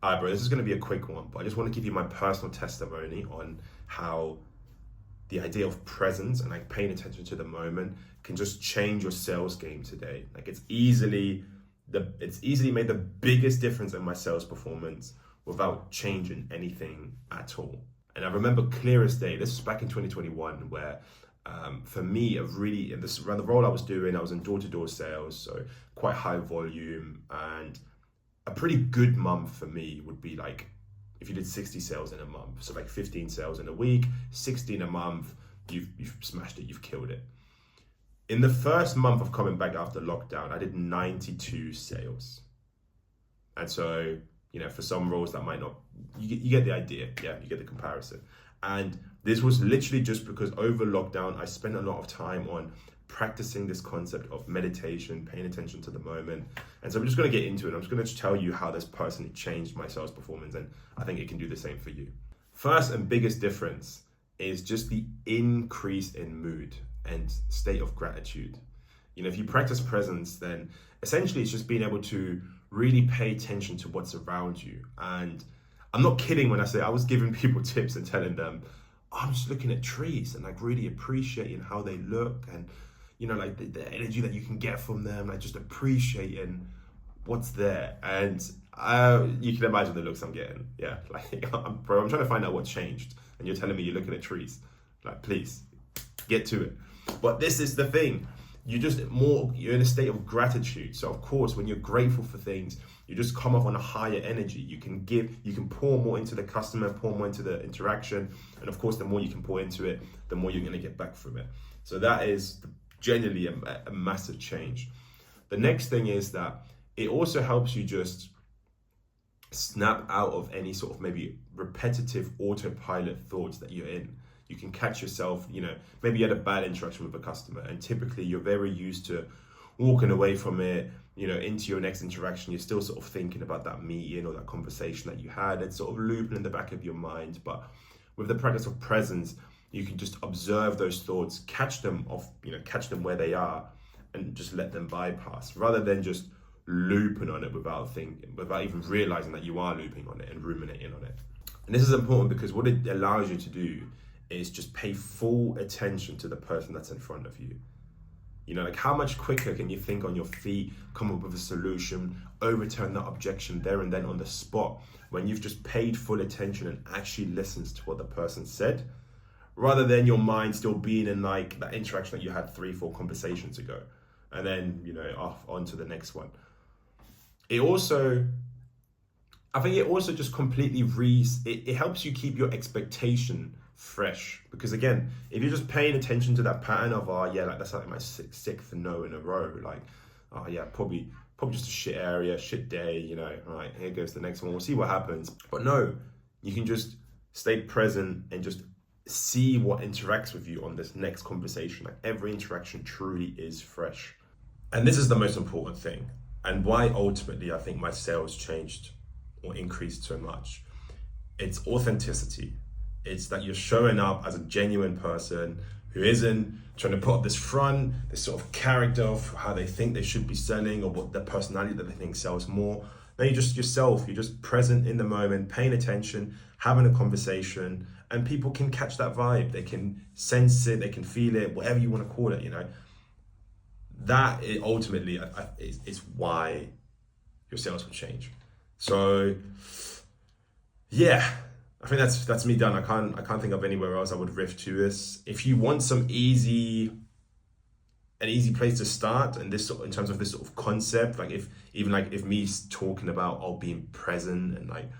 All right, bro, this is going to be a quick one, but I just want to give you my personal testimony on how the idea of presence and like paying attention to the moment can just change your sales game today. Like it's easily made the biggest difference in my sales performance without changing anything at all. And I remember clear as day, this was back in 2021, where for me, around the role I was doing, I was in door-to-door sales, so quite high volume, and a pretty good month for me would be like if you did 60 sales in a month. So like 15 sales in a week, 16 a month, you've smashed it, you've killed it. In the first month of coming back after lockdown, I did 92 sales. And so, for some roles that might not, you get the idea. Yeah, you get the comparison. And this was literally just because over lockdown, I spent a lot of time on practicing this concept of meditation, paying attention to the moment. And so I'm just going to get into it. I'm just going to tell you how this personally changed my sales performance. And I think it can do the same for you. First and biggest difference is just the increase in mood and state of gratitude. If you practice presence, then essentially it's just being able to really pay attention to what's around you. And I'm not kidding when I say I was giving people tips and telling them, I'm just looking at trees and like really appreciating how they look and like the energy that you can get from them, like just appreciating what's there. And you can imagine the looks I'm getting. Yeah, like I'm trying to find out what changed, and you're telling me you're looking at trees. Like, please get to it. But this is the thing. You're in a state of gratitude. So of course, when you're grateful for things, you just come off on a higher energy. You can pour more into the customer, pour more into the interaction. And of course, the more you can pour into it, the more you're going to get back from it. So that is generally a massive change. The next thing is that it also helps you just snap out of any sort of maybe repetitive autopilot thoughts that you're in. You can catch yourself, maybe you had a bad interaction with a customer, and typically you're very used to walking away from it, into your next interaction. You're still sort of thinking about that meeting or that conversation that you had. It's sort of looping in the back of your mind. But with the practice of presence, you can just observe those thoughts, catch them where they are, and just let them bypass, rather than just looping on it without even realizing that you are looping on it and ruminating on it. And this is important because what it allows you to do is just pay full attention to the person that's in front of you. Like how much quicker can you think on your feet, come up with a solution, overturn that objection there and then on the spot, when you've just paid full attention and actually listened to what the person said, rather than your mind still being in like that interaction that you had 3-4 conversations ago, and then, off onto the next one. I think it also just completely it helps you keep your expectation fresh, because again, if you're just paying attention to that pattern of that's like my sixth no in a row, like probably just a shit area, shit day, right, here goes the next one, we'll see what happens. But no, you can just stay present and just see what interacts with you on this next conversation. Like every interaction truly is fresh. And this is the most important thing, and why ultimately I think my sales changed or increased so much. It's authenticity. It's that you're showing up as a genuine person who isn't trying to put up this front, this sort of character of how they think they should be selling or what their personality that they think sells more. No, you're just yourself. You're just present in the moment, paying attention, having a conversation, and people can catch that vibe. They can sense it, they can feel it, whatever you want to call it, That ultimately is why your sales will change. So, yeah. I think that's me done. I can't think of anywhere else I would riff to this. If you want an easy place to start, and in terms of this sort of concept, like if me talking about being present and like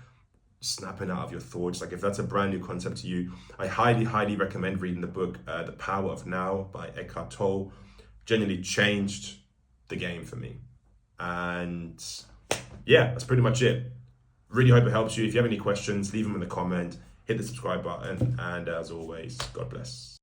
snapping out of your thoughts, like if that's a brand new concept to you, I highly recommend reading the book The Power of Now by Eckhart Tolle. Genuinely changed the game for me. And yeah, that's pretty much it. Really hope it helps you. If you have any questions, leave them in the comment, hit the subscribe button, and as always, God bless.